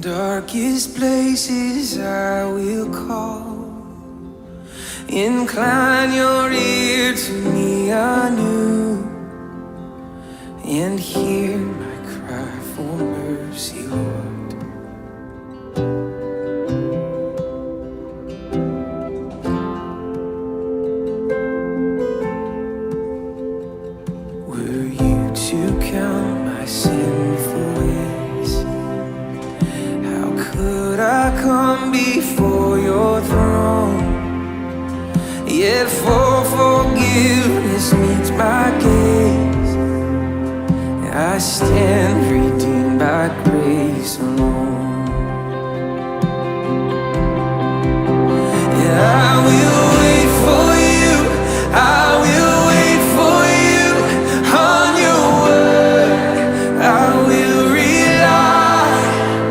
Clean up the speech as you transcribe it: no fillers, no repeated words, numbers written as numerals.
darkest places I will call. Incline your ear to me anew and hear my cry for mercy, Lord. Were you to count my sinful ways, how could I come before your throne? Yet for forgiveness meets my gaze, I stand